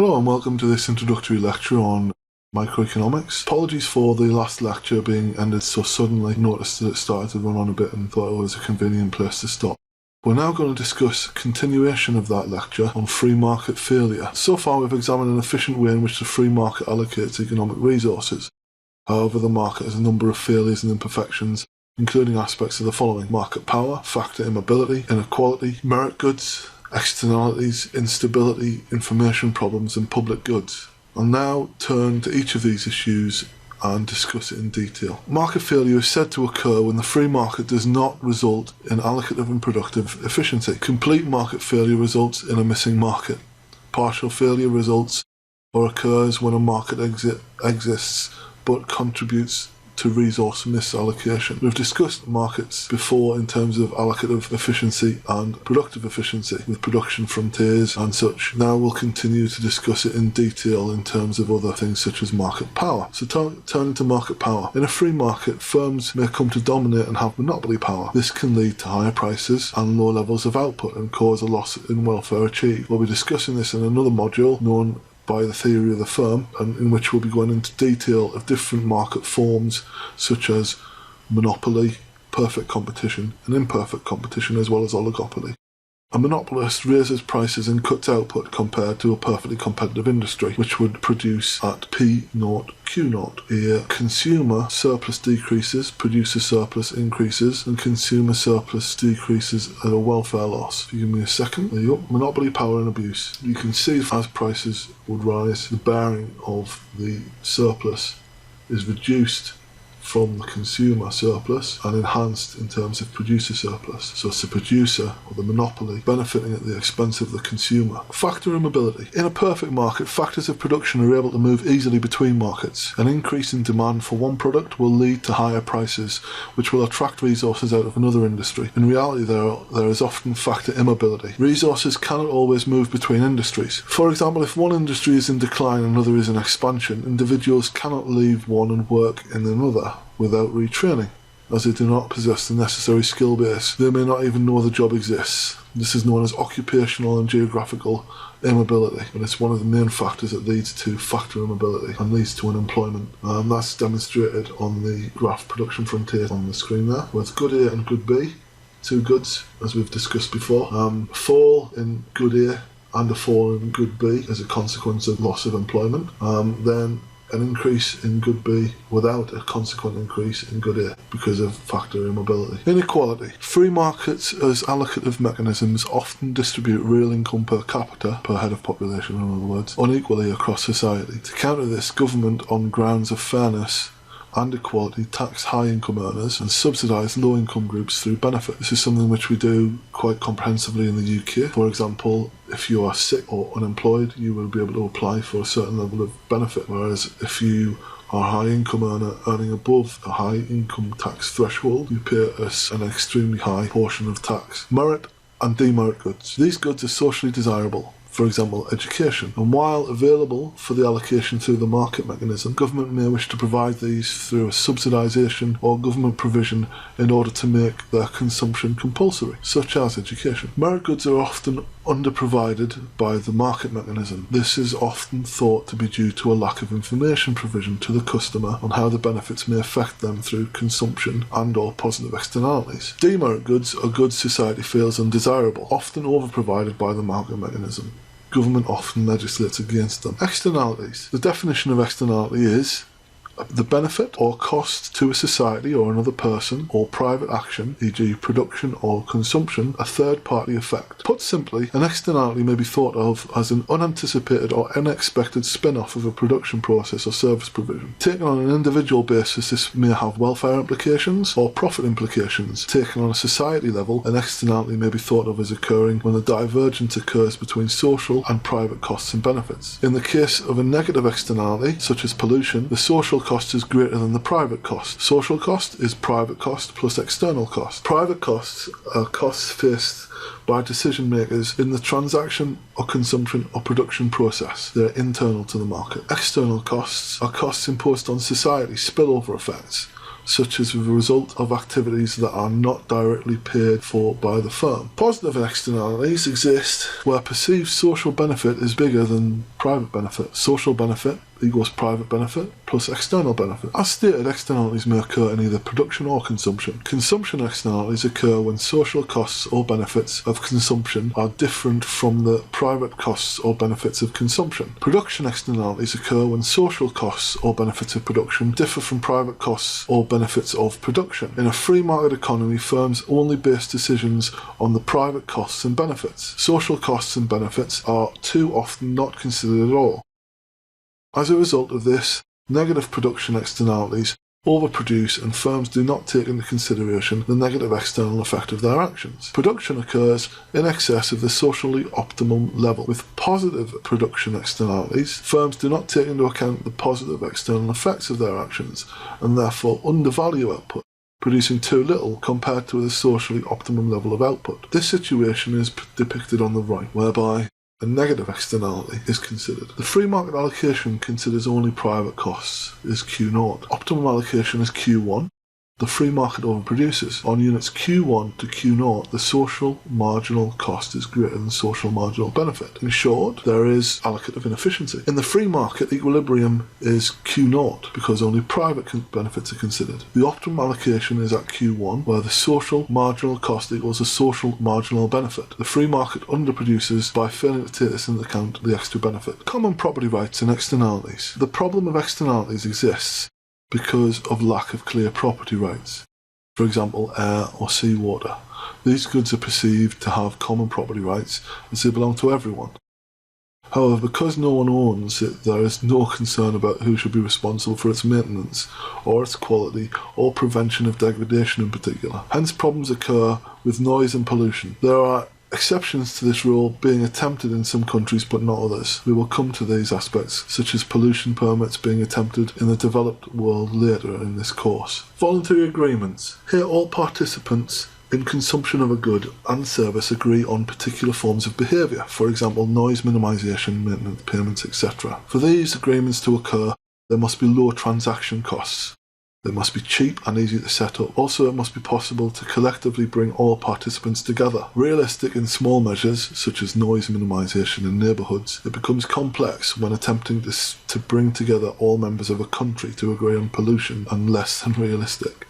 Hello and welcome to this introductory lecture on microeconomics. Apologies for the last lecture being ended so suddenly. Noticed that it started to run on a bit and thought it was a convenient place to stop. We're now going to discuss a continuation of that lecture on free market failure. So far we've examined an efficient way in which the free market allocates economic resources. However, the market has a number of failures and imperfections, including aspects of the following: market power, factor immobility, inequality, merit goods, externalities, instability, information problems, and public goods. I'll now turn to each of these issues and discuss it in detail. Market failure is said to occur when the free market does not result in allocative and productive efficiency. Complete market failure results in a missing market. Partial failure results or occurs when a market exists but contributes to resource misallocation. We've discussed markets before in terms of allocative efficiency and productive efficiency with production frontiers and such. Now we'll continue to discuss it in detail in terms of other things such as market power. So turning to market power. In a free market, firms may come to dominate and have monopoly power. This can lead to higher prices and low levels of output and cause a loss in welfare achieved. We'll be discussing this in another module known by the theory of the firm, and in which we'll be going into detail of different market forms such as monopoly, perfect competition and imperfect competition, as well as oligopoly. A monopolist raises prices and cuts output compared to a perfectly competitive industry, which would produce at P0, Q0. A consumer surplus decreases, producer surplus increases, and consumer surplus decreases at a welfare loss. If you give me a second, there you go. Monopoly, power and abuse. You can see as prices would rise, the bearing of the surplus is reduced from the consumer surplus and enhanced in terms of producer surplus. So it's the producer or the monopoly benefiting at the expense of the consumer. Factor immobility. In a perfect market, factors of production are able to move easily between markets. An increase in demand for one product will lead to higher prices, which will attract resources out of another industry. In reality, there is often factor immobility. Resources cannot always move between industries. For example, if one industry is in decline and another is in expansion, individuals cannot leave one and work in another without retraining, as they do not possess the necessary skill base. They may not even know the job exists. This is known as occupational and geographical immobility, and it's one of the main factors that leads to factor immobility and leads to unemployment. That's demonstrated on the graph production frontier on the screen there, with good A and good B, two goods, as we've discussed before. Fall in good A and a fall in good B as a consequence of loss of employment. Then an increase in good B without a consequent increase in good A because of factor immobility. Inequality. Free markets as allocative mechanisms often distribute real income per capita, per head of population in other words, unequally across society. To counter this, government, on grounds of fairness and equality, tax high-income earners and subsidise low-income groups through benefit. This is something which we do quite comprehensively in the UK. For example, if you are sick or unemployed, you will be able to apply for a certain level of benefit, whereas if you are a high-income earner earning above a high-income tax threshold, you pay an extremely high portion of tax. Merit and demerit goods. These goods are socially desirable. For example, education. And while available for the allocation through the market mechanism, government may wish to provide these through a subsidisation or government provision in order to make their consumption compulsory, such as education. Merit goods are often underprovided by the market mechanism. This is often thought to be due to a lack of information provision to the customer on how the benefits may affect them through consumption and or positive externalities. Demerit goods are goods society feels undesirable, often overprovided by the market mechanism. Government often legislates against them. Externalities. The definition of externality is the benefit or cost to a society or another person or private action, e.g. production or consumption, a third-party effect. Put simply, an externality may be thought of as an unanticipated or unexpected spin-off of a production process or service provision. Taken on an individual basis, this may have welfare implications or profit implications. Taken on a society level, an externality may be thought of as occurring when the divergence occurs between social and private costs and benefits. In the case of a negative externality, such as pollution, the social cost is greater than the private cost. Social cost is private cost plus external cost. Private costs are costs faced by decision makers in the transaction or consumption or production process. They're internal to the market. External costs are costs imposed on society, spillover effects, such as a result of activities that are not directly paid for by the firm. Positive externalities exist where perceived social benefit is bigger than private benefit. Social benefit equals private benefit plus external benefit. As stated, externalities may occur in either production or consumption. Consumption externalities occur when social costs or benefits of consumption are different from the private costs or benefits of consumption. Production externalities occur when social costs or benefits of production differ from private costs or benefits of production. In a free market economy, firms only base decisions on the private costs and benefits. Social costs and benefits are too often not considered at all. As a result of this, negative production externalities overproduce and firms do not take into consideration the negative external effect of their actions. Production occurs in excess of the socially optimum level. With positive production externalities, firms do not take into account the positive external effects of their actions and therefore undervalue output, producing too little compared to the socially optimum level of output. This situation is depicted on the right, whereby a negative externality is considered. The free market allocation considers only private costs, is Q0. Optimum allocation is Q1. The free market overproduces. On units Q1 to Q0, the social marginal cost is greater than social marginal benefit. In short, there is allocative inefficiency. In the free market, equilibrium is Q0 because only private benefits are considered. The optimum allocation is at Q1, where the social marginal cost equals the social marginal benefit. The free market underproduces by failing to take this into account the extra benefit. Common property rights and externalities. The problem of externalities exists because of lack of clear property rights. For example, air or seawater. These goods are perceived to have common property rights as they belong to everyone. However, because no one owns it, there is no concern about who should be responsible for its maintenance, or its quality, or prevention of degradation in particular. Hence problems occur with noise and pollution. There are exceptions to this rule being attempted in some countries but not others. We will come to these aspects, such as pollution permits being attempted in the developed world later in this course. Voluntary agreements. Here all participants in consumption of a good and service agree on particular forms of behaviour, for example noise minimisation, maintenance payments, etc. For these agreements to occur, there must be low transaction costs. They must be cheap and easy to set up. Also, it must be possible to collectively bring all participants together. Realistic in small measures, such as noise minimisation in neighbourhoods, it becomes complex when attempting to bring together all members of a country to agree on pollution and less than realistic.